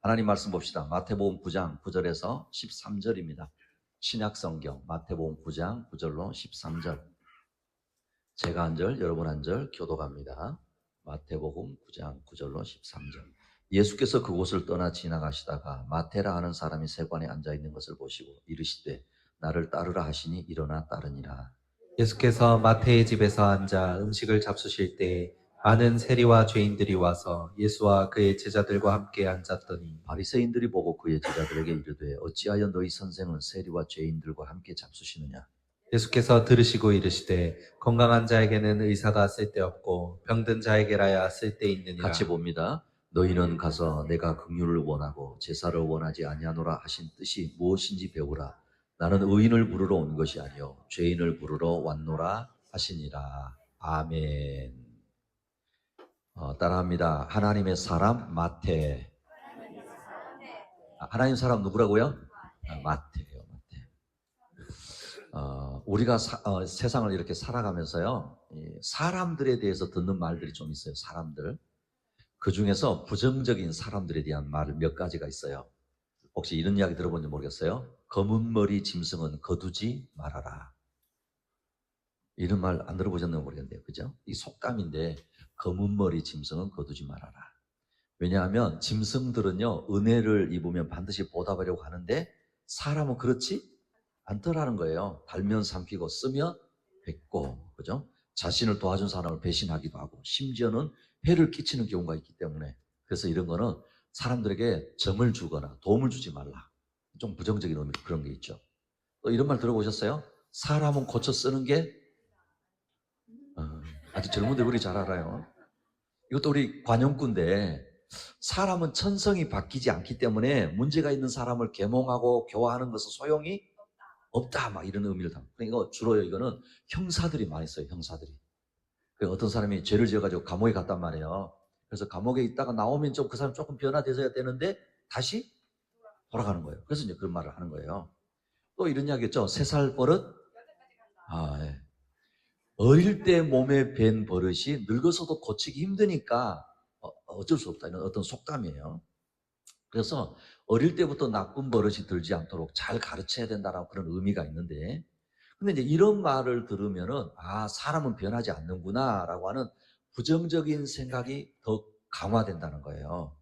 하나님 말씀 봅시다. 마태복음 9장 9절에서 13절입니다. 신약성경 마태복음 9장 9절로 13절. 제가 한 절, 여러분 한 절 교독합니다. 마태복음 9장 9절로 13절. 예수께서 그곳을 떠나 지나가시다가 마태라 하는 사람이 세관에 앉아있는 것을 보시고 이르시되 나를 따르라 하시니 일어나 따르니라. 예수께서 마태의 집에서 앉아 음식을 잡수실 때에 많은 세리와 죄인들이 와서 예수와 그의 제자들과 함께 앉았더니 바리새인들이 보고 그의 제자들에게 이르되 어찌하여 너희 선생은 세리와 죄인들과 함께 잡수시느냐. 예수께서 들으시고 이르시되 건강한 자에게는 의사가 쓸데없고 병든 자에게라야 쓸데있느니라. 같이 봅니다. 너희는 가서 내가 긍휼을 원하고 제사를 원하지 아니하노라 하신 뜻이 무엇인지 배우라. 나는 의인을 부르러 온 것이 아니요 죄인을 부르러 왔노라 하시니라. 아멘. 따라합니다. 하나님의 사람 마태. 하나님 사람 누구라고요? 마태예요. 마태. 우리가 세상을 이렇게 살아가면서요, 사람들에 대해서 듣는 말들이 좀 있어요. 사람들. 그 중에서 부정적인 사람들에 대한 말 몇 가지가 있어요. 혹시 이런 이야기 들어본지 모르겠어요? 검은 머리 짐승은 거두지 말아라. 이런 말 안 들어보셨는지 모르겠는데요. 그죠? 이 속담인데 검은 머리 짐승은 거두지 말아라. 왜냐하면 짐승들은요, 은혜를 입으면 반드시 보답하려고 하는데 사람은 그렇지 않더라는 거예요. 달면 삼키고 쓰면 뱉고, 그죠? 자신을 도와준 사람을 배신하기도 하고 심지어는 해를 끼치는 경우가 있기 때문에, 그래서 이런 거는 사람들에게 정을 주거나 도움을 주지 말라. 좀 부정적인 의미, 그런 게 있죠. 또 이런 말 들어보셨어요? 사람은 고쳐 쓰는 게 아주 젊은들 우리 잘 알아요. 이것도 우리 관용구인데, 사람은 천성이 바뀌지 않기 때문에 문제가 있는 사람을 계몽하고 교화하는 것은 소용이 없다, 막 이런 의미를 담고. 그러니까 주로 이거는 형사들이 많이 써요. 형사들이. 어떤 사람이 죄를 지어가지고 감옥에 갔단 말이에요. 그래서 감옥에 있다가 나오면 좀 그 사람 조금 변화돼서야 되는데 다시 돌아가는 거예요. 그래서 이제 그런 말을 하는 거예요. 또 이런 이야기 있죠. 3살 버릇. 예. 어릴 때 몸에 밴 버릇이 늙어서도 고치기 힘드니까 어쩔 수 없다. 이런 어떤 속담이에요. 그래서 어릴 때부터 나쁜 버릇이 들지 않도록 잘 가르쳐야 된다라는 그런 의미가 있는데, 근데 이제 이런 말을 들으면은 사람은 변하지 않는구나라고 하는 부정적인 생각이 더 강화된다는 거예요.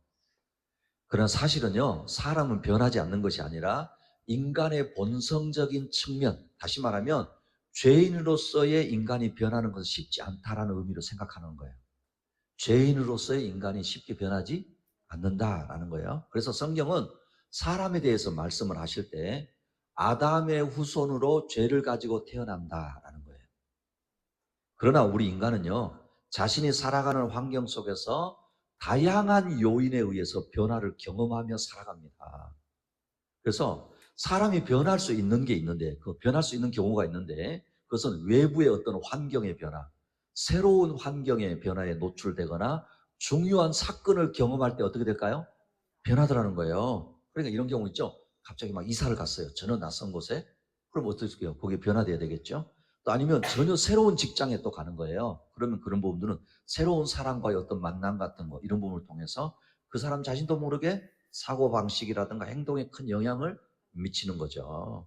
그러나 사실은요, 사람은 변하지 않는 것이 아니라 인간의 본성적인 측면, 다시 말하면 죄인으로서의 인간이 변하는 것은 쉽지 않다라는 의미로 생각하는 거예요. 죄인으로서의 인간이 쉽게 변하지 않는다라는 거예요. 그래서 성경은 사람에 대해서 말씀을 하실 때 아담의 후손으로 죄를 가지고 태어난다라는 거예요. 그러나 우리 인간은요, 자신이 살아가는 환경 속에서 다양한 요인에 의해서 변화를 경험하며 살아갑니다. 그래서 사람이 변할 수 있는 게 있는데, 그 변할 수 있는 경우가 있는데, 그것은 외부의 어떤 환경의 변화, 새로운 환경의 변화에 노출되거나 중요한 사건을 경험할 때 어떻게 될까요? 변하더라는 거예요. 그러니까 이런 경우 있죠. 갑자기 막 이사를 갔어요. 전혀 낯선 곳에. 그럼 어떻게 해요? 거기에 변화돼야 되겠죠. 또 아니면 전혀 새로운 직장에 또 가는 거예요. 그러면 그런 부분들은 새로운 사람과의 어떤 만남 같은 거, 이런 부분을 통해서 그 사람 자신도 모르게 사고방식이라든가 행동에 큰 영향을 미치는 거죠.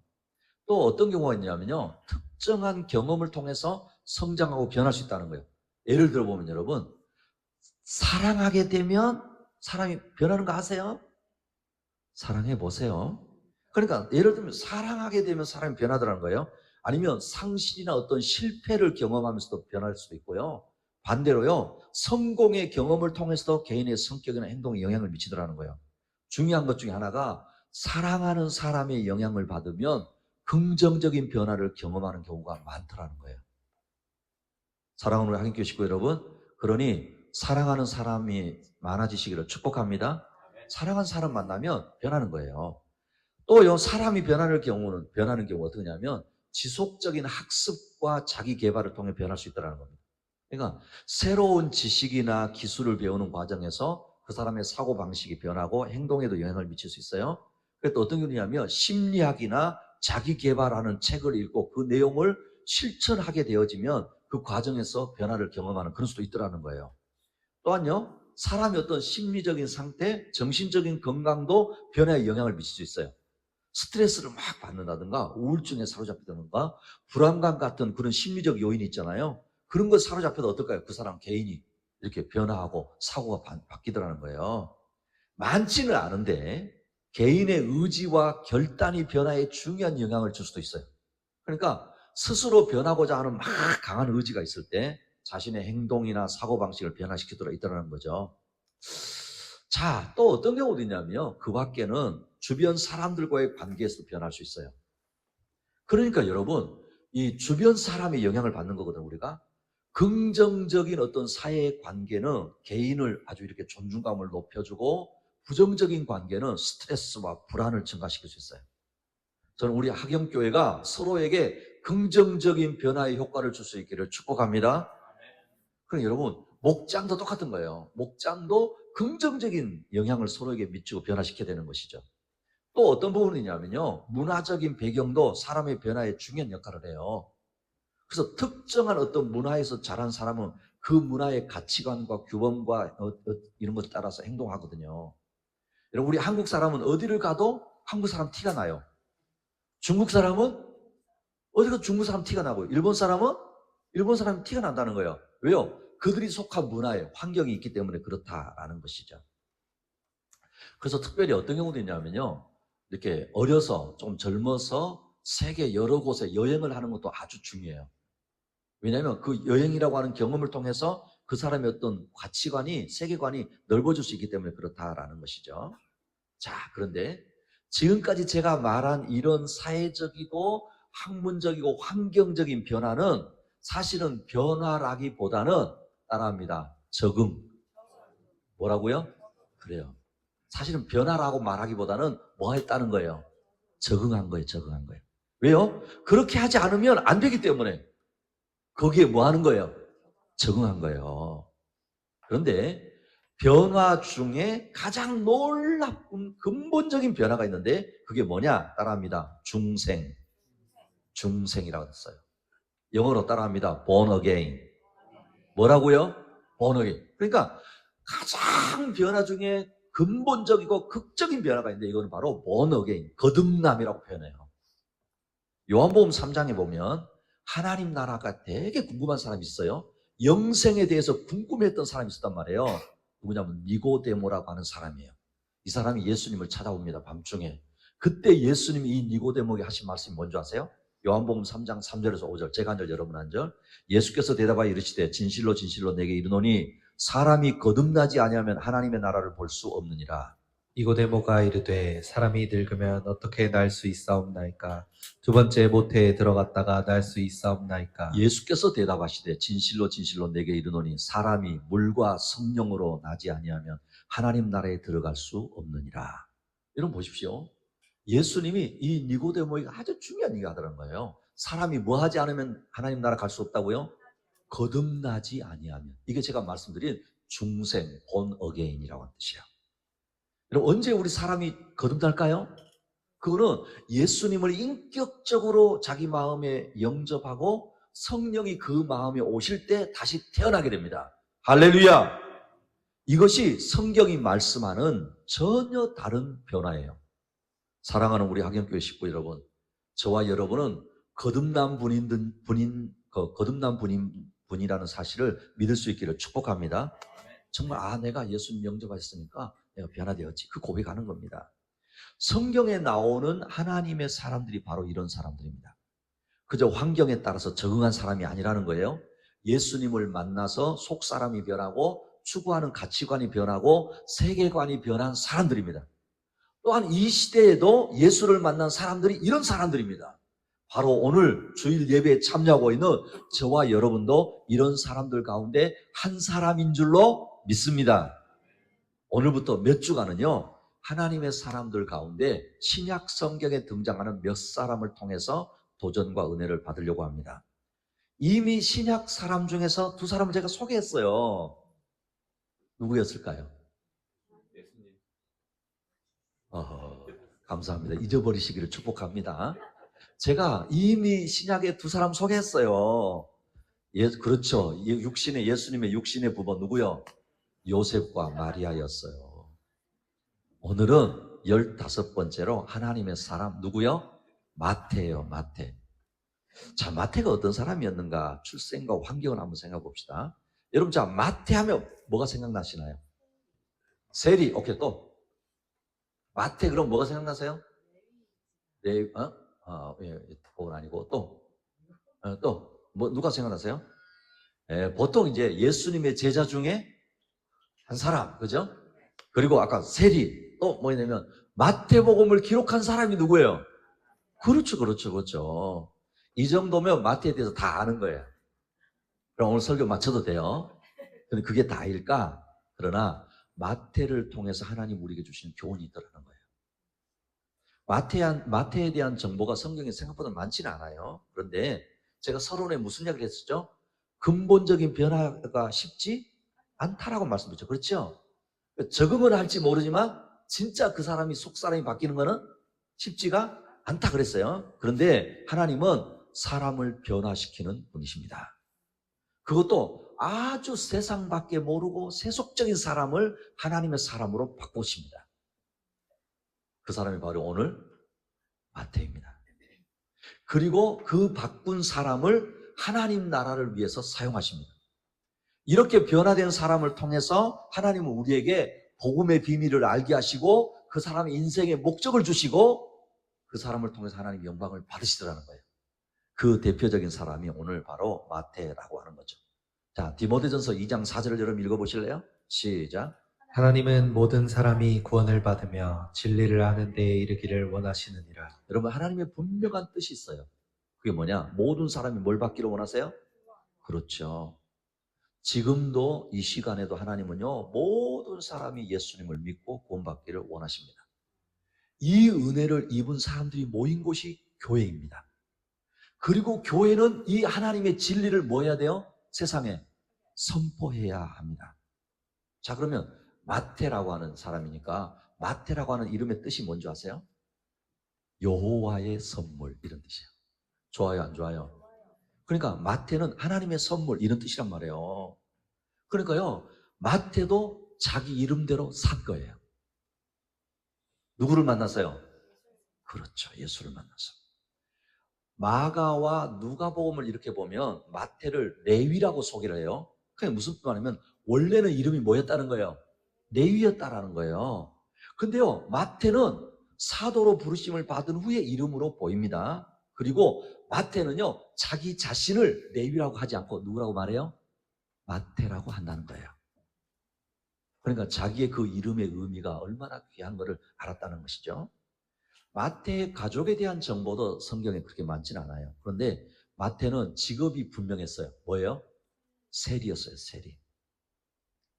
또 어떤 경우가 있냐면요, 특정한 경험을 통해서 성장하고 변할 수 있다는 거예요. 예를 들어보면 여러분, 사랑하게 되면 사람이 변하는 거 아세요? 사랑해 보세요. 그러니까 예를 들면 사랑하게 되면 사람이 변하더라는 거예요. 아니면 상실이나 어떤 실패를 경험하면서도 변할 수도 있고요. 반대로요, 성공의 경험을 통해서도 개인의 성격이나 행동에 영향을 미치더라는 거예요. 중요한 것 중에 하나가 사랑하는 사람의 영향을 받으면 긍정적인 변화를 경험하는 경우가 많더라는 거예요. 사랑하는 우리 한인교회 식구 여러분, 그러니 사랑하는 사람이 많아지시기를 축복합니다. 사랑하는 사람 만나면 변하는 거예요. 또요, 사람이 변하는 경우가 어떻게 하냐면 지속적인 학습과 자기 개발을 통해 변할 수 있다는 겁니다. 그러니까 새로운 지식이나 기술을 배우는 과정에서 그 사람의 사고방식이 변하고 행동에도 영향을 미칠 수 있어요. 그래서 또 어떤 경우냐면 심리학이나 자기 개발하는 책을 읽고 그 내용을 실천하게 되어지면 그 과정에서 변화를 경험하는 그런 수도 있더라는 거예요. 또한요, 사람의 어떤 심리적인 상태, 정신적인 건강도 변화에 영향을 미칠 수 있어요. 스트레스를 막 받는다든가 우울증에 사로잡히다든가 불안감 같은 그런 심리적 요인이 있잖아요. 그런 거 사로잡혀도 어떨까요? 그 사람 개인이 이렇게 변화하고 사고가 바뀌더라는 거예요. 많지는 않은데 개인의 의지와 결단이 변화에 중요한 영향을 줄 수도 있어요. 그러니까 스스로 변하고자 하는 막 강한 의지가 있을 때 자신의 행동이나 사고방식을 변화시키도록 있다는 거죠. 자, 또 어떤 경우도 있냐면요. 그 밖에는 주변 사람들과의 관계에서도 변할 수 있어요. 그러니까 여러분, 이 주변 사람의 영향을 받는 거거든요, 우리가. 긍정적인 어떤 사회의 관계는 개인을 아주 이렇게 존중감을 높여주고, 부정적인 관계는 스트레스와 불안을 증가시킬 수 있어요. 저는 우리 학영교회가 서로에게 긍정적인 변화의 효과를 줄 수 있기를 축복합니다. 그럼 여러분, 목장도 똑같은 거예요. 목장도 긍정적인 영향을 서로에게 미치고 변화시켜야 되는 것이죠. 또 어떤 부분이냐면요. 문화적인 배경도 사람의 변화에 중요한 역할을 해요. 그래서 특정한 어떤 문화에서 자란 사람은 그 문화의 가치관과 규범과 이런 것 따라서 행동하거든요. 여러분, 우리 한국 사람은 어디를 가도 한국 사람 티가 나요. 중국 사람은 어디 가도 중국 사람 티가 나고요. 일본 사람은 일본 사람 티가 난다는 거예요. 왜요? 그들이 속한 문화에 환경이 있기 때문에 그렇다라는 것이죠. 그래서 특별히 어떤 경우도 있냐면요. 이렇게 어려서 좀 젊어서 세계 여러 곳에 여행을 하는 것도 아주 중요해요. 왜냐하면 그 여행이라고 하는 경험을 통해서 그 사람의 어떤 가치관이, 세계관이 넓어질 수 있기 때문에 그렇다라는 것이죠. 자, 그런데 지금까지 제가 말한 이런 사회적이고 학문적이고 환경적인 변화는 사실은 변화라기보다는 따라합니다. 적응. 뭐라고요? 그래요. 사실은 변화라고 말하기보다는 뭐 했다는 거예요? 적응한 거예요. 적응한 거예요. 왜요? 그렇게 하지 않으면 안 되기 때문에 거기에 뭐 하는 거예요? 적응한 거예요. 그런데 변화 중에 가장 놀라운 근본적인 변화가 있는데 그게 뭐냐? 따라합니다. 중생. 중생이라고 했어요. 영어로 따라합니다. born again. 뭐라고요? born again. 그러니까 가장 변화 중에 근본적이고 극적인 변화가 있는데 이거는 바로 born again, 거듭남이라고 표현해요. 요한복음 3장에 보면 하나님 나라가 되게 궁금한 사람이 있어요. 영생에 대해서 궁금했던 사람이 있었단 말이에요. 누구냐면 니고데모라고 하는 사람이에요. 이 사람이 예수님을 찾아옵니다. 밤중에. 그때 예수님이 이 니고데모에게 하신 말씀이 뭔지 아세요? 요한복음 3장 3절에서 5절, 제가 한 절, 여러분 한 절. 예수께서 대답하여 이르시되 진실로 진실로 내게 이르노니 사람이 거듭나지 아니하면 하나님의 나라를 볼 수 없느니라. 니고데모가 이르되 사람이 늙으면 어떻게 날 수 있사옵나이까? 두 번째 모태에 들어갔다가 날 수 있사옵나이까? 예수께서 대답하시되 진실로 진실로 내게 이르노니 사람이 물과 성령으로 나지 아니하면 하나님 나라에 들어갈 수 없느니라. 여러분 보십시오. 예수님이 이 니고데모에게 아주 중요한 얘기를 하더라는 거예요. 사람이 뭐 하지 않으면 하나님 나라 갈 수 없다고요? 거듭나지 아니하면. 이게 제가 말씀드린 중생, born again이라고 하는 뜻이에요. 여러분 언제 우리 사람이 거듭날까요? 그거는 예수님을 인격적으로 자기 마음에 영접하고 성령이 그 마음에 오실 때 다시 태어나게 됩니다. 할렐루야! 이것이 성경이 말씀하는 전혀 다른 변화예요. 사랑하는 우리 학영교회 식구 여러분, 저와 여러분은 거듭난 분이라는 사실을 믿을 수 있기를 축복합니다. 정말 내가 예수님 영접했으니까 내가 변화되었지. 그 고백하는 겁니다. 성경에 나오는 하나님의 사람들이 바로 이런 사람들입니다. 그저 환경에 따라서 적응한 사람이 아니라는 거예요. 예수님을 만나서 속사람이 변하고 추구하는 가치관이 변하고 세계관이 변한 사람들입니다. 또한 이 시대에도 예수를 만난 사람들이 이런 사람들입니다. 바로 오늘 주일 예배에 참여하고 있는 저와 여러분도 이런 사람들 가운데 한 사람인 줄로 믿습니다. 오늘부터 몇 주간은요, 하나님의 사람들 가운데 신약 성경에 등장하는 몇 사람을 통해서 도전과 은혜를 받으려고 합니다. 이미 신약 사람 중에서 두 사람을 제가 소개했어요. 누구였을까요? 감사합니다. 잊어버리시기를 축복합니다. 제가 이미 신약에 두 사람 소개했어요. 그렇죠. 예수님의 육신의 부모 누구요? 요셉과 마리아였어요. 오늘은 15번째로 하나님의 사람 누구요? 마태예요. 마태. 자, 마태가 어떤 사람이었는가? 출생과 환경을 한번 생각해 봅시다. 여러분, 자, 마태 하면 뭐가 생각나시나요? 세리. 오케이, 또. 마태 그럼 뭐가 생각나세요? 네, 예, 그건 아니고 또, 뭐 누가 생각나세요? 예, 보통 이제 예수님의 제자 중에 한 사람, 그죠? 그리고 아까 세리, 또 뭐냐면 마태복음을 기록한 사람이 누구예요? 그렇죠, 그렇죠, 그렇죠. 이 정도면 마태에 대해서 다 아는 거예요. 그럼 오늘 설교 마쳐도 돼요. 근데 그게 다일까? 그러나 마태를 통해서 하나님 우리에게 주시는 교훈이 있더라는 거예요. 마태에 대한 정보가 성경에 생각보다 많지는 않아요. 그런데 제가 서론에 무슨 이야기를 했었죠? 근본적인 변화가 쉽지 않다라고 말씀드렸죠. 그렇죠? 적응을 할지 모르지만 진짜 그 사람이 속사람이 바뀌는 거는 쉽지가 않다 그랬어요. 그런데 하나님은 사람을 변화시키는 분이십니다. 그것도 아주 세상밖에 모르고 세속적인 사람을 하나님의 사람으로 바꾸십니다. 그 사람이 바로 오늘 마태입니다. 그리고 그 바꾼 사람을 하나님 나라를 위해서 사용하십니다. 이렇게 변화된 사람을 통해서 하나님은 우리에게 복음의 비밀을 알게 하시고 그 사람의 인생의 목적을 주시고 그 사람을 통해서 하나님 영광을 받으시더라는 거예요. 그 대표적인 사람이 오늘 바로 마태라고 하는 거죠. 자, 디모데전서 2장 4절을 여러분 읽어보실래요? 시작. 하나님은 모든 사람이 구원을 받으며 진리를 아는 데에 이르기를 원하시느니라. 여러분, 하나님의 분명한 뜻이 있어요. 그게 뭐냐? 모든 사람이 뭘 받기를 원하세요? 그렇죠. 지금도 이 시간에도 하나님은요, 모든 사람이 예수님을 믿고 구원받기를 원하십니다. 이 은혜를 입은 사람들이 모인 곳이 교회입니다. 그리고 교회는 이 하나님의 진리를 뭐 해야 돼요? 세상에 선포해야 합니다. 자, 그러면 마태라고 하는 사람이니까 마태라고 하는 이름의 뜻이 뭔지 아세요? 여호와의 선물, 이런 뜻이에요. 좋아요, 안 좋아요? 그러니까 마태는 하나님의 선물, 이런 뜻이란 말이에요. 그러니까요, 마태도 자기 이름대로 산 거예요. 누구를 만났어요? 그렇죠, 예수를 만났어. 마가와 누가복음을 이렇게 보면 마태를 레위라고 소개를 해요. 그게 무슨 말이냐면 원래는 이름이 뭐였다는 거예요? 레위였다라는 거예요. 근데요, 마태는 사도로 부르심을 받은 후에 이름으로 보입니다. 그리고 마태는요, 자기 자신을 레위라고 하지 않고 누구라고 말해요? 마태라고 한다는 거예요. 그러니까 자기의 그 이름의 의미가 얼마나 귀한 것을 알았다는 것이죠. 마태의 가족에 대한 정보도 성경에 그렇게 많지는 않아요. 그런데 마태는 직업이 분명했어요. 뭐예요? 세리였어요, 세리.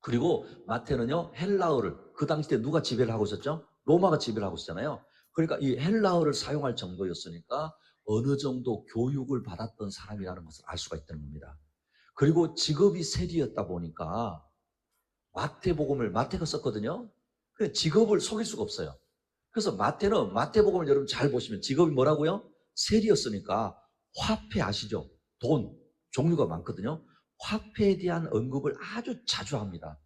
그리고 마태는요, 헬라어를, 그 당시 때 누가 지배를 하고 있었죠? 로마가 지배를 하고 있었잖아요. 그러니까 이 헬라어를 사용할 정도였으니까 어느 정도 교육을 받았던 사람이라는 것을 알 수가 있다는 겁니다. 그리고 직업이 세리였다 보니까 마태복음을 마태가 썼거든요. 근데 직업을 속일 수가 없어요. 그래서 마태는 마태복음을 여러분 잘 보시면 직업이 뭐라고요? 세리였으니까 화폐 아시죠? 돈 종류가 많거든요. 화폐에 대한 언급을 아주 자주 합니다.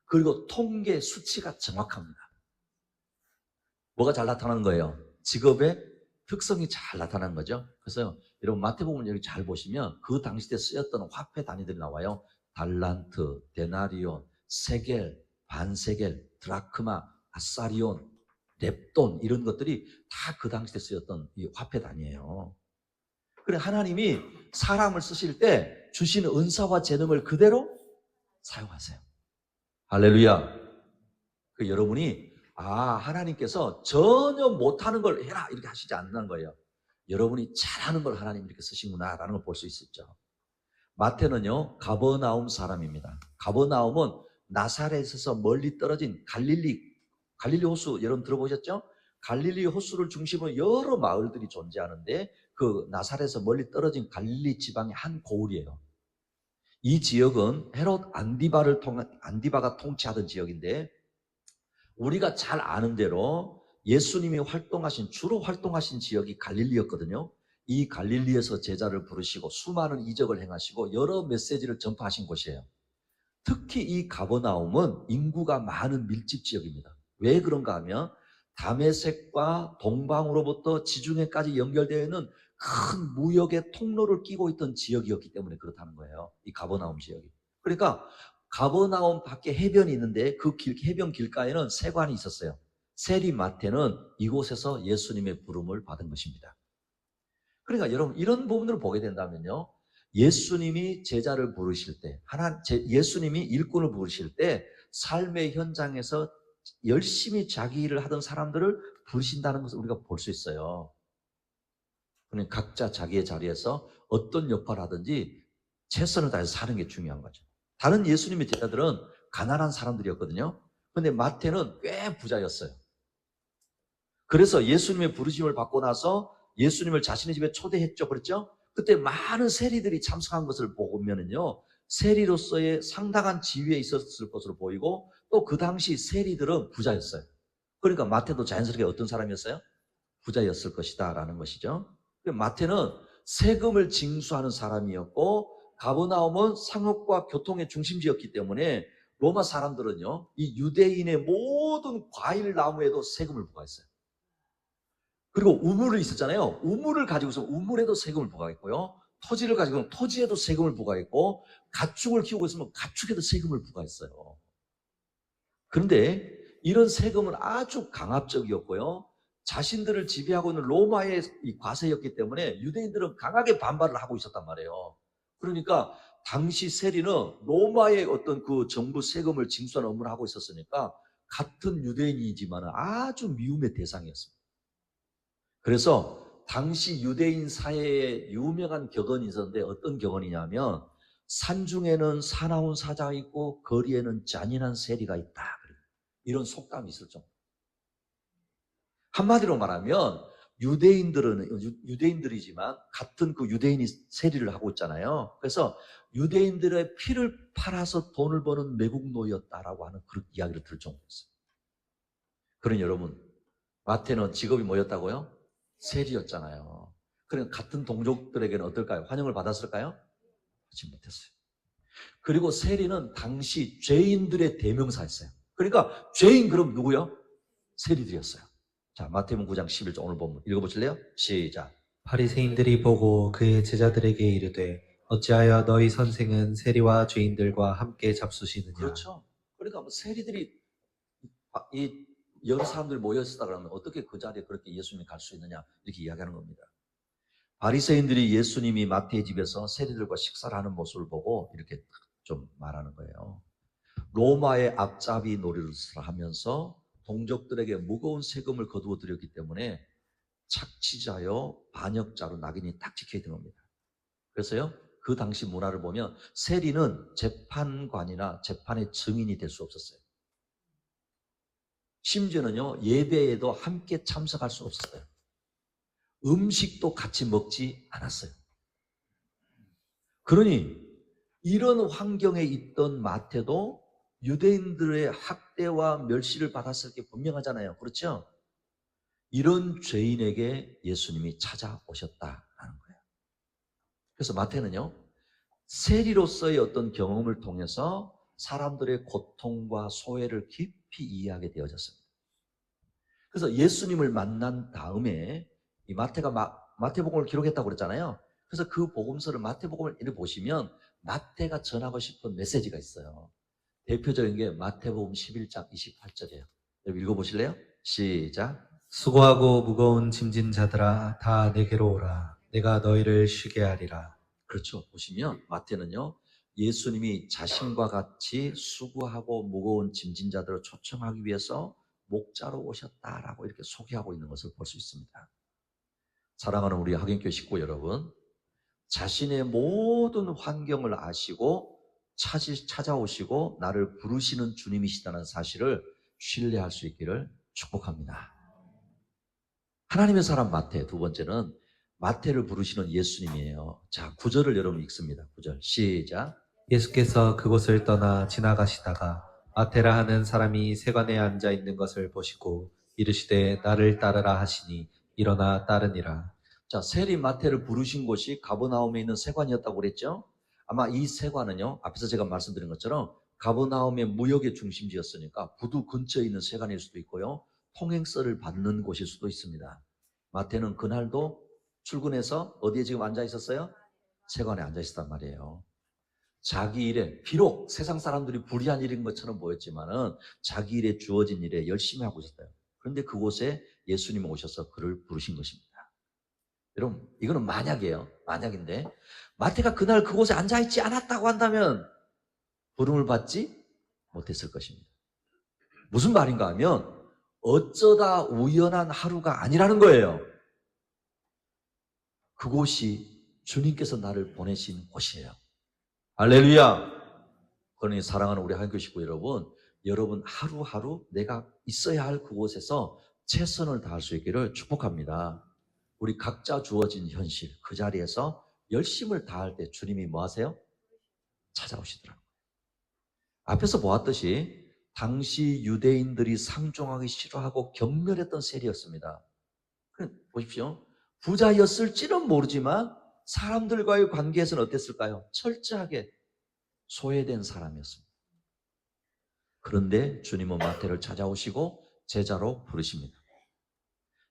그리고 통계 수치가 정확합니다. 뭐가 잘 나타나는 거예요? 직업의 특성이 잘 나타나는 거죠. 그래서 여러분 마태복음을 여기 잘 보시면 그 당시 때 쓰였던 화폐 단위들이 나와요. 달란트, 데나리온, 세겔, 반세겔, 드라크마, 아사리온, 렙돈, 이런 것들이 다 그 당시 때 쓰였던 이 화폐 단위예요. 그래, 하나님이 사람을 쓰실 때 주시는 은사와 재능을 그대로 사용하세요. 할렐루야. 그 여러분이 하나님께서 전혀 못하는 걸 해라 이렇게 하시지 않는 거예요. 여러분이 잘하는 걸 하나님 이렇게 쓰시구나 라는 걸 볼 수 있었죠. 마태는요, 가버나움 사람입니다. 가버나움은 나사렛에서 멀리 떨어진 갈릴리 호수 여러분 들어보셨죠? 갈릴리 호수를 중심으로 여러 마을들이 존재하는데 그 나사렛에서 멀리 떨어진 갈릴리 지방의 한 고을이에요. 이 지역은 헤롯 안디바가 통치하던 지역인데 우리가 잘 아는 대로 예수님이 주로 활동하신 지역이 갈릴리였거든요. 이 갈릴리에서 제자를 부르시고 수많은 이적을 행하시고 여러 메시지를 전파하신 곳이에요. 특히 이 가버나움은 인구가 많은 밀집 지역입니다. 왜 그런가 하면 다메섹과 동방으로부터 지중해까지 연결되어 있는 큰 무역의 통로를 끼고 있던 지역이었기 때문에 그렇다는 거예요. 이 가버나움 지역이. 그러니까 가버나움 밖에 해변이 있는데 그 해변 길가에는 세관이 있었어요. 세리마태는 이곳에서 예수님의 부름을 받은 것입니다. 그러니까 여러분 이런 부분들을 보게 된다면요. 예수님이 제자를 부르실 때, 예수님이 일꾼을 부르실 때 삶의 현장에서 열심히 자기 일을 하던 사람들을 부르신다는 것을 우리가 볼 수 있어요. 그러니까 각자 자기의 자리에서 어떤 역할을 하든지 최선을 다해서 사는 게 중요한 거죠. 다른 예수님의 제자들은 가난한 사람들이었거든요. 그런데 마태는 꽤 부자였어요. 그래서 예수님의 부르심을 받고 나서 예수님을 자신의 집에 초대했죠. 그렇죠? 그때 많은 세리들이 참석한 것을 보면은요, 세리로서의 상당한 지위에 있었을 것으로 보이고 또 그 당시 세리들은 부자였어요. 그러니까 마태도 자연스럽게 어떤 사람이었어요? 부자였을 것이다 라는 것이죠. 마태는 세금을 징수하는 사람이었고 가버나움은 상업과 교통의 중심지였기 때문에 로마 사람들은요, 이 유대인의 모든 과일 나무에도 세금을 부과했어요. 그리고 우물이 있었잖아요. 우물을 가지고서 우물에도 세금을 부과했고요. 토지를 가지고 토지에도 세금을 부과했고, 가축을 키우고 있으면 가축에도 세금을 부과했어요. 그런데 이런 세금은 아주 강압적이었고요. 자신들을 지배하고 있는 로마의 이 과세였기 때문에 유대인들은 강하게 반발을 하고 있었단 말이에요. 그러니까 당시 세리는 로마의 어떤 그 정부 세금을 징수하는 업무를 하고 있었으니까 같은 유대인이지만 아주 미움의 대상이었습니다. 그래서 당시 유대인 사회에 유명한 격언이 있었는데 어떤 격언이냐면 산중에는 사나운 사자가 있고 거리에는 잔인한 세리가 있다. 이런 속담이 있을 정도. 한마디로 말하면 유대인들이지만 같은 그 유대인이 세리를 하고 있잖아요. 그래서 유대인들의 피를 팔아서 돈을 버는 매국 노였다라고 하는 그런 이야기를 들을 정도였어요. 그런 여러분, 마태는 직업이 뭐였다고요? 세리였잖아요. 그러니까 같은 동족들에게는 어떨까요? 환영을 받았을까요? 그렇지 못했어요. 그리고 세리는 당시 죄인들의 대명사였어요. 그러니까 죄인 그럼 누구요? 세리들이었어요. 자, 마태복음 9장 11절 오늘 본문 읽어보실래요? 시작. 바리새인들이 보고 그의 제자들에게 이르되 어찌하여 너희 선생은 세리와 죄인들과 함께 잡수시느냐. 그렇죠. 그러니까 뭐 세리들이 이 여러 사람들이 모였다 그러면 어떻게 그 자리에 그렇게 예수님이 갈 수 있느냐 이렇게 이야기하는 겁니다. 바리새인들이 예수님이 마태의 집에서 세리들과 식사를 하는 모습을 보고 이렇게 좀 말하는 거예요. 로마의 앞잡이 노릇을 하면서 동족들에게 무거운 세금을 거두어 드렸기 때문에 착취자요 반역자로 낙인이 딱 찍혀 있는 겁니다. 그래서요, 그 당시 문화를 보면 세리는 재판관이나 재판의 증인이 될 수 없었어요. 심지어는요, 예배에도 함께 참석할 수 없었어요. 음식도 같이 먹지 않았어요. 그러니 이런 환경에 있던 마태도 유대인들의 학대와 멸시를 받았을 게 분명하잖아요. 그렇죠? 이런 죄인에게 예수님이 찾아오셨다라는 거예요. 그래서 마태는요, 세리로서의 어떤 경험을 통해서 사람들의 고통과 소외를 깊이 이해하게 되어졌습니다. 그래서 예수님을 만난 다음에 이 마태가 마태복음을 기록했다고 그랬잖아요. 그래서 그 복음서를 마태복음을 이렇게 보시면 마태가 전하고 싶은 메시지가 있어요. 대표적인 게 마태복음 11장 28절이에요. 여기 읽어보실래요? 시작. 수고하고 무거운 짐진 자들아 다 내게로 오라. 내가 너희를 쉬게 하리라. 그렇죠. 보시면 마태는요, 예수님이 자신과 같이 수고하고 무거운 짐진 자들을 초청하기 위해서 목자로 오셨다라고 이렇게 소개하고 있는 것을 볼 수 있습니다. 사랑하는 우리 학연교회 식구 여러분, 자신의 모든 환경을 아시고 찾아오시고 나를 부르시는 주님이시다는 사실을 신뢰할 수 있기를 축복합니다. 하나님의 사람 마태, 두 번째는 마태를 부르시는 예수님이에요. 자, 9절을 여러분 읽습니다. 9절 시작. 예수께서 그곳을 떠나 지나가시다가 마테라 하는 사람이 세관에 앉아 있는 것을 보시고 이르시되 나를 따르라 하시니 일어나 따르니라. 자, 세리 마태를 부르신 곳이 가버나움에 있는 세관이었다고 그랬죠? 아마 이 세관은요, 앞에서 제가 말씀드린 것처럼 가버나움의 무역의 중심지였으니까 부두 근처에 있는 세관일 수도 있고요. 통행서를 받는 곳일 수도 있습니다. 마태는 그날도 출근해서 어디에 지금 앉아 있었어요? 세관에 앉아 있었단 말이에요. 자기 일에, 비록 세상 사람들이 불의한 일인 것처럼 보였지만은 자기 일에 주어진 일에 열심히 하고 있었어요. 그런데 그곳에 예수님이 오셔서 그를 부르신 것입니다. 여러분, 이거는 만약이에요. 만약인데 마태가 그날 그곳에 앉아있지 않았다고 한다면 부름을 받지 못했을 것입니다. 무슨 말인가 하면 어쩌다 우연한 하루가 아니라는 거예요. 그곳이 주님께서 나를 보내신 곳이에요. 할렐루야. 그러니 사랑하는 우리 한교 식구 여러분 하루하루 내가 있어야 할 그곳에서 최선을 다할 수 있기를 축복합니다. 우리 각자 주어진 현실 그 자리에서 열심을 다할 때 주님이 뭐 하세요? 찾아오시더라고요. 앞에서 보았듯이 당시 유대인들이 상종하기 싫어하고 경멸했던 세리였습니다. 보십시오. 부자였을지는 모르지만 사람들과의 관계에서는 어땠을까요? 철저하게 소외된 사람이었습니다. 그런데 주님은 마태를 찾아오시고 제자로 부르십니다.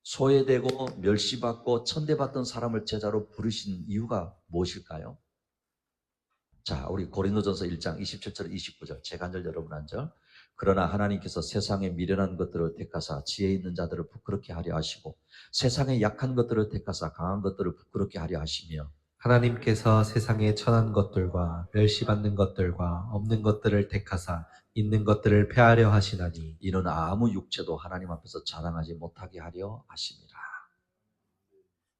소외되고 멸시받고 천대받던 사람을 제자로 부르신 이유가 무엇일까요? 자, 우리 고린도전서 1장 27절 29절 제가 한 절 여러분 한 절. 그러나 하나님께서 세상에 미련한 것들을 택하사 지혜 있는 자들을 부끄럽게 하려 하시고 세상에 약한 것들을 택하사 강한 것들을 부끄럽게 하려 하시며 하나님께서 세상에 천한 것들과 멸시받는 것들과 없는 것들을 택하사 있는 것들을 폐하려 하시나니 이는 아무 육체도 하나님 앞에서 자랑하지 못하게 하려 하심이라.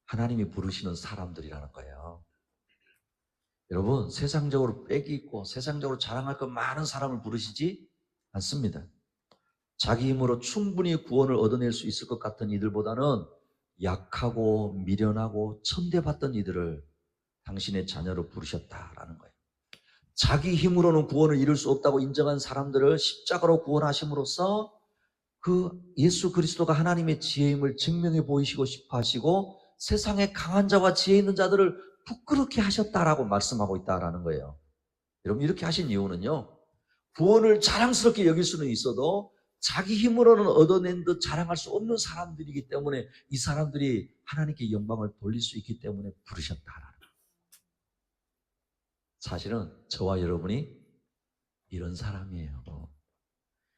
하나님이 부르시는 사람들이라는 거예요. 여러분, 세상적으로 빽이 있고 세상적으로 자랑할 것 많은 사람을 부르시지 않습니다. 자기 힘으로 충분히 구원을 얻어낼 수 있을 것 같은 이들보다는 약하고 미련하고 천대받던 이들을 당신의 자녀로 부르셨다라는 거예요. 자기 힘으로는 구원을 이룰 수 없다고 인정한 사람들을 십자가로 구원하심으로써 그 예수 그리스도가 하나님의 지혜임을 증명해 보이시고 싶어 하시고 세상에 강한 자와 지혜 있는 자들을 부끄럽게 하셨다라고 말씀하고 있다라는 거예요. 여러분, 이렇게 하신 이유는요, 구원을 자랑스럽게 여길 수는 있어도 자기 힘으로는 얻어낸 듯 자랑할 수 없는 사람들이기 때문에 이 사람들이 하나님께 영광을 돌릴 수 있기 때문에 부르셨다라는 거예요. 사실은 저와 여러분이 이런 사람이에요.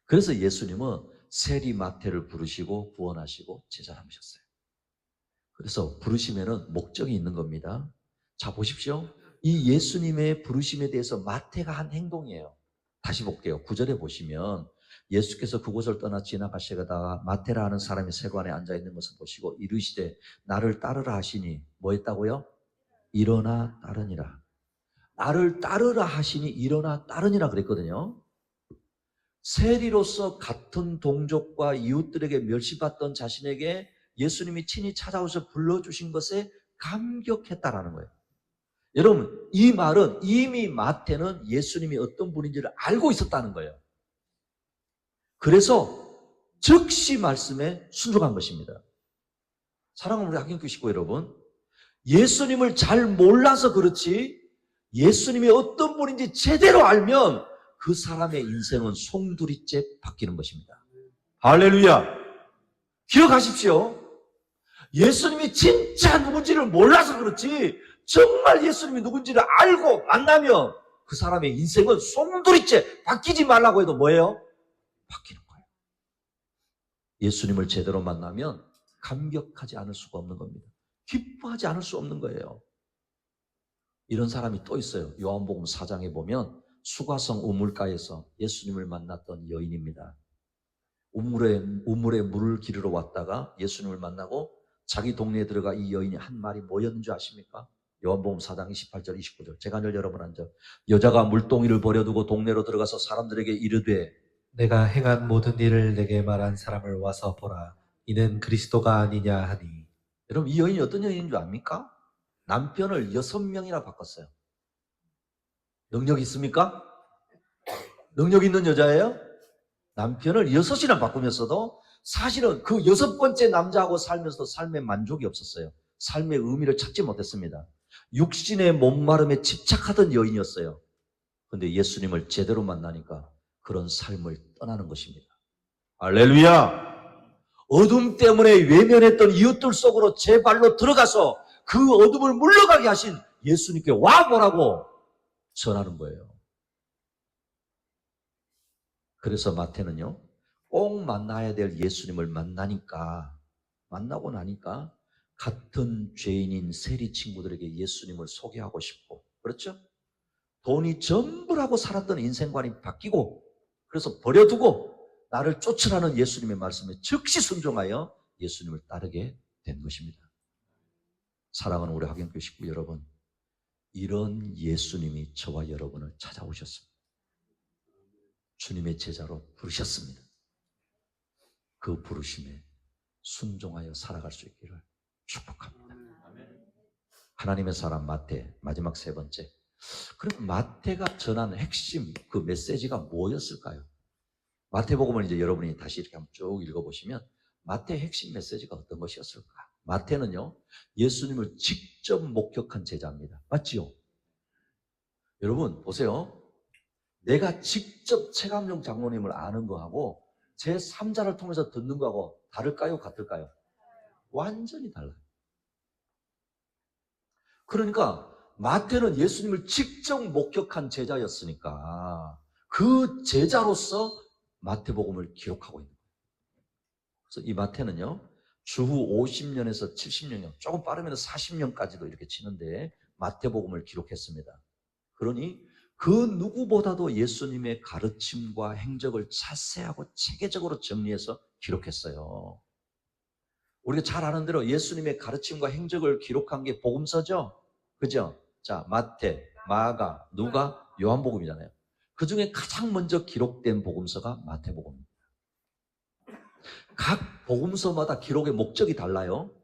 그래서 예수님은 세리 마태를 부르시고 구원하시고 제자 삼으셨어요. 그래서 부르시면은 목적이 있는 겁니다. 자, 보십시오. 이 예수님의 부르심에 대해서 마태가 한 행동이에요. 다시 볼게요. 9절에 보시면 예수께서 그곳을 떠나 지나가시다가 마태라 하는 사람이 세관에 앉아있는 것을 보시고 이르시되 나를 따르라 하시니 뭐 했다고요? 일어나 따르니라. 나를 따르라 하시니 일어나 따르니라 그랬거든요. 세리로서 같은 동족과 이웃들에게 멸시받던 자신에게 예수님이 친히 찾아오셔서 불러주신 것에 감격했다라는 거예요. 여러분, 이 말은 이미 마태는 예수님이 어떤 분인지를 알고 있었다는 거예요. 그래서 즉시 말씀에 순종한 것입니다. 사랑하는 우리 학경교 식구 여러분, 예수님을 잘 몰라서 그렇지 예수님이 어떤 분인지 제대로 알면 그 사람의 인생은 송두리째 바뀌는 것입니다. 할렐루야! 기억하십시오. 예수님이 진짜 누군지를 몰라서 그렇지 정말 예수님이 누군지를 알고 만나면 그 사람의 인생은 송두리째 바뀌지 말라고 해도 뭐예요? 바뀌는 거예요. 예수님을 제대로 만나면 감격하지 않을 수가 없는 겁니다. 기뻐하지 않을 수 없는 거예요. 이런 사람이 또 있어요. 요한복음 4장에 보면 수가성 우물가에서 예수님을 만났던 여인입니다. 우물에 물을 기르러 왔다가 예수님을 만나고 자기 동네에 들어가 이 여인이 한 말이 뭐였는 줄 아십니까? 요한복음 4장 28절 29절 제가 늘 여러분 한 절. 여자가 물동이를 버려두고 동네로 들어가서 사람들에게 이르되 내가 행한 모든 일을 내게 말한 사람을 와서 보라. 이는 그리스도가 아니냐 하니. 여러분, 이 여인이 어떤 여인인 줄 압니까? 남편을 6명이나 바꿨어요. 능력 있습니까? 능력 있는 여자예요? 남편을 6이나 바꾸면서도 사실은 그 6번째 남자하고 살면서도 삶에 만족이 없었어요. 삶의 의미를 찾지 못했습니다. 육신의 목마름에 집착하던 여인이었어요. 근데 예수님을 제대로 만나니까 그런 삶을 떠나는 것입니다. 할렐루야! 어둠 때문에 외면했던 이웃들 속으로 제 발로 들어가서 그 어둠을 물러가게 하신 예수님께 와보라고 전하는 거예요. 그래서 마태는요, 꼭 만나야 될 예수님을 만나고 나니까 같은 죄인인 세리 친구들에게 예수님을 소개하고 싶고, 그렇죠? 돈이 전부라고 살았던 인생관이 바뀌고, 그래서 버려두고 나를 쫓으라는 예수님의 말씀에 즉시 순종하여 예수님을 따르게 된 것입니다. 사랑하는 우리 학영교 식구 여러분, 이런 예수님이 저와 여러분을 찾아오셨습니다. 주님의 제자로 부르셨습니다. 그 부르심에 순종하여 살아갈 수 있기를 축복합니다. 하나님의 사람 마태, 마지막 세 번째. 그럼 마태가 전한 핵심 그 메시지가 뭐였을까요? 마태복음을 이제 여러분이 다시 이렇게 한번 쭉 읽어보시면 마태의 핵심 메시지가 어떤 것이었을까? 마태는요, 예수님을 직접 목격한 제자입니다. 맞지요? 여러분 보세요. 내가 직접 최강용 장로님을 아는 거하고 제 3자를 통해서 듣는 거하고 다를까요? 같을까요? 완전히 달라요. 그러니까 마태는 예수님을 직접 목격한 제자였으니까 그 제자로서 마태복음을 기록하고 있는 거예요. 그래서 이 마태는요, 주후 50년에서 70년, 조금 빠르면 40년까지도 이렇게 치는데 마태복음을 기록했습니다. 그러니 그 누구보다도 예수님의 가르침과 행적을 자세하고 체계적으로 정리해서 기록했어요. 우리가 잘 아는 대로 예수님의 가르침과 행적을 기록한 게 복음서죠? 그죠? 자, 마태, 마가, 누가, 요한복음이잖아요. 그 중에 가장 먼저 기록된 복음서가 마태복음입니다. 각 복음서마다 기록의 목적이 달라요.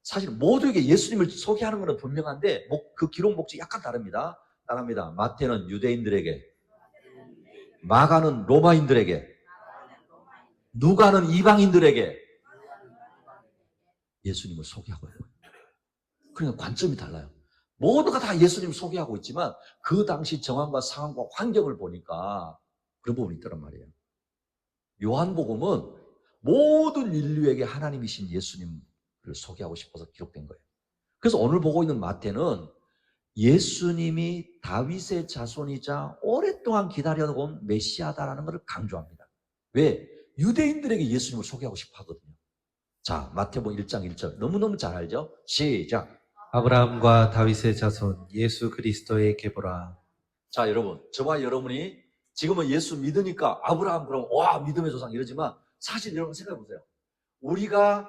사실 모두에게 예수님을 소개하는 것은 분명한데 그 기록 목적이 약간 다릅니다. 따라합니다. 마태는 유대인들에게, 마가는 로마인들에게, 누가는 이방인들에게 예수님을 소개하고 있는 거예요. 그러니까 관점이 달라요. 모두가 다 예수님을 소개하고 있지만 그 당시 정황과 상황과 환경을 보니까 그런 부분이 있더란 말이에요. 요한복음은 모든 인류에게 하나님이신 예수님을 소개하고 싶어서 기록된 거예요. 그래서 오늘 보고 있는 마태는 예수님이 다윗의 자손이자 오랫동안 기다려온 메시아다라는 것을 강조합니다. 왜? 유대인들에게 예수님을 소개하고 싶어 하거든요. 자, 마태복음 1장 1절 너무너무 잘 알죠? 시작. 아브라함과 다윗의 자손 예수 그리스도의 계보라. 자, 여러분, 저와 여러분이 지금은 예수 믿으니까 아브라함 그럼 와 믿음의 조상 이러지만 사실 여러분 생각해 보세요. 우리가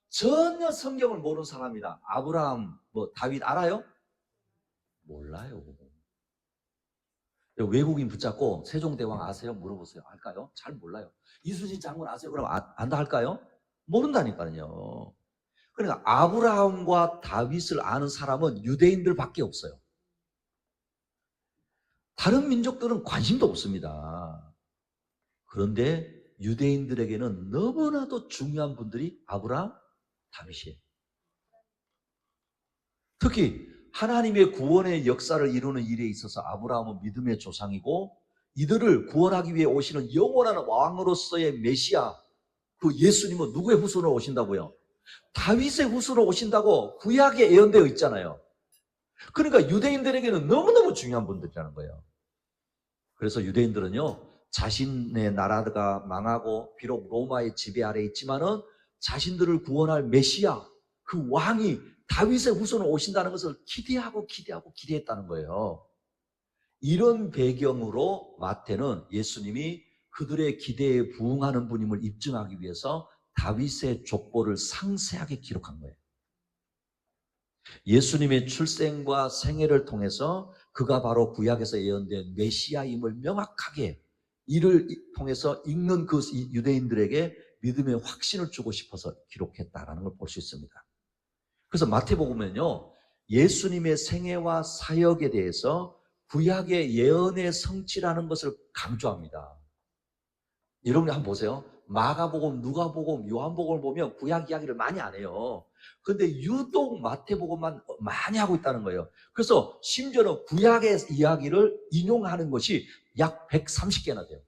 전혀 성경을 모르는 사람이다. 아브라함, 다윗 알아요? 몰라요. 외국인 붙잡고 세종대왕 아세요? 물어보세요. 알까요? 잘 몰라요. 이순신 장군 아세요? 그럼 안다 할까요? 모른다니까요. 그러니까 아브라함과 다윗을 아는 사람은 유대인들밖에 없어요. 다른 민족들은 관심도 없습니다. 그런데 유대인들에게는 너무나도 중요한 분들이 아브라함, 다윗이에요. 특히 하나님의 구원의 역사를 이루는 일에 있어서 아브라함은 믿음의 조상이고 이들을 구원하기 위해 오시는 영원한 왕으로서의 메시아, 그 예수님은 누구의 후손으로 오신다고요? 다윗의 후손으로 오신다고 구약에 예언되어 있잖아요. 그러니까 유대인들에게는 너무너무 중요한 분들이라는 거예요. 그래서 유대인들은요, 자신의 나라가 망하고 비록 로마의 지배 아래 있지만은 자신들을 구원할 메시아, 그 왕이 다윗의 후손으로 오신다는 것을 기대했다는 거예요. 이런 배경으로 마태는 예수님이 그들의 기대에 부응하는 분임을 입증하기 위해서 다윗의 족보를 상세하게 기록한 거예요. 예수님의 출생과 생애를 통해서 그가 바로 구약에서 예언된 메시아임을 명확하게 이를 통해서 읽는 그 유대인들에게 믿음의 확신을 주고 싶어서 기록했다라는 걸 볼 수 있습니다. 그래서 마태복음은요, 예수님의 생애와 사역에 대해서 구약의 예언의 성취라는 것을 강조합니다. 여러분이 한번 보세요. 마가복음, 누가복음, 요한복음을 보면 구약 이야기를 많이 안 해요. 근데 유독 마태복음만 많이 하고 있다는 거예요. 그래서 심지어는 구약의 이야기를 인용하는 것이 약 130개나 돼요.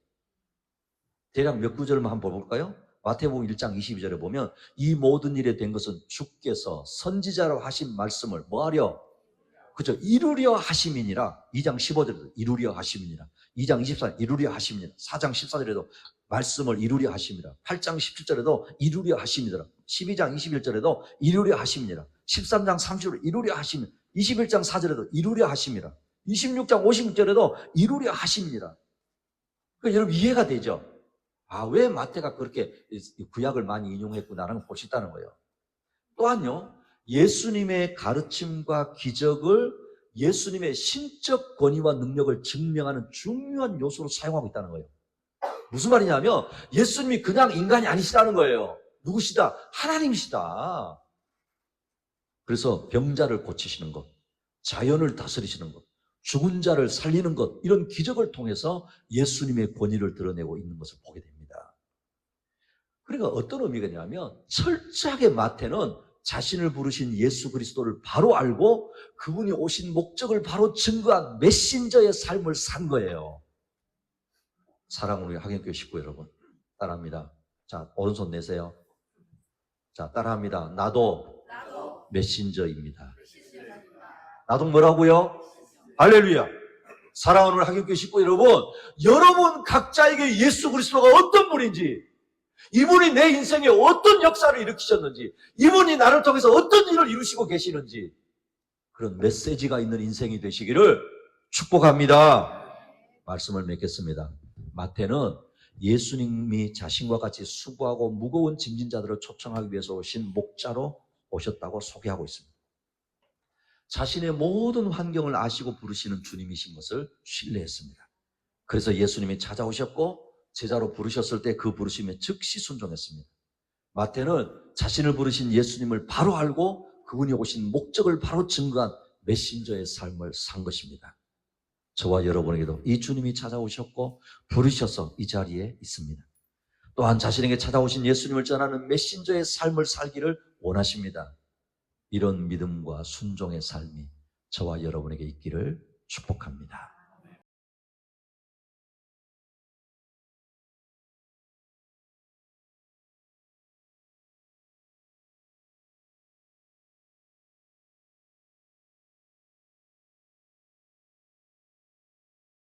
대략 몇 구절만 한번 볼까요? 마태복음 1장 22절에 보면 이 모든 일에 된 것은 주께서 선지자로 하신 말씀을 뭐하려? 그죠? 이루려 하심이니라. 2장 15절에도 이루려 하심이니라. 2장 24절 이루려 하심이니라. 4장 14절에도 말씀을 이루려 하심이라. 8장 17절에도 이루려 하심이더라. 12장 21절에도 이루려 하심이니라. 13장 30절에 이루려 하심이라. 21장 4절에도 이루려 하심이라. 26장 56절에도 이루려 하심이니라. 그러니까 여러분 이해가 되죠? 아, 왜 마태가 그렇게 구약을 많이 인용했구나라는 걸 볼 수 있다는 거예요. 또한요, 예수님의 가르침과 기적을 예수님의 신적 권위와 능력을 증명하는 중요한 요소로 사용하고 있다는 거예요. 무슨 말이냐면 예수님이 그냥 인간이 아니시다는 거예요. 누구시다? 하나님이시다. 그래서 병자를 고치시는 것, 자연을 다스리시는 것, 죽은 자를 살리는 것, 이런 기적을 통해서 예수님의 권위를 드러내고 있는 것을 보게 됩니다. 그러니까 어떤 의미가 있냐면 철저하게 마태는 자신을 부르신 예수 그리스도를 바로 알고 그분이 오신 목적을 바로 증거한 메신저의 삶을 산 거예요. 사랑하는 우리 학연교회 식구 여러분, 따라합니다. 자, 오른손 내세요. 자, 따라합니다. 나도 메신저입니다. 나도 뭐라고요? 할렐루야. 사랑하는 학연교회 식구 여러분, 여러분 각자에게 예수 그리스도가 어떤 분인지, 이분이 내 인생에 어떤 역사를 일으키셨는지, 이분이 나를 통해서 어떤 일을 이루시고 계시는지, 그런 메시지가 있는 인생이 되시기를 축복합니다. 말씀을 맺겠습니다. 마태는 예수님이 자신과 같이 수고하고 무거운 짐진 자들을 초청하기 위해서 오신 목자로 오셨다고 소개하고 있습니다. 자신의 모든 환경을 아시고 부르시는 주님이신 것을 신뢰했습니다. 그래서 예수님이 찾아오셨고 제자로 부르셨을 때 그 부르심에 즉시 순종했습니다. 마태는 자신을 부르신 예수님을 바로 알고 그분이 오신 목적을 바로 증거한 메신저의 삶을 산 것입니다. 저와 여러분에게도 이 주님이 찾아오셨고 부르셔서 이 자리에 있습니다. 또한 자신에게 찾아오신 예수님을 전하는 메신저의 삶을 살기를 원하십니다. 이런 믿음과 순종의 삶이 저와 여러분에게 있기를 축복합니다.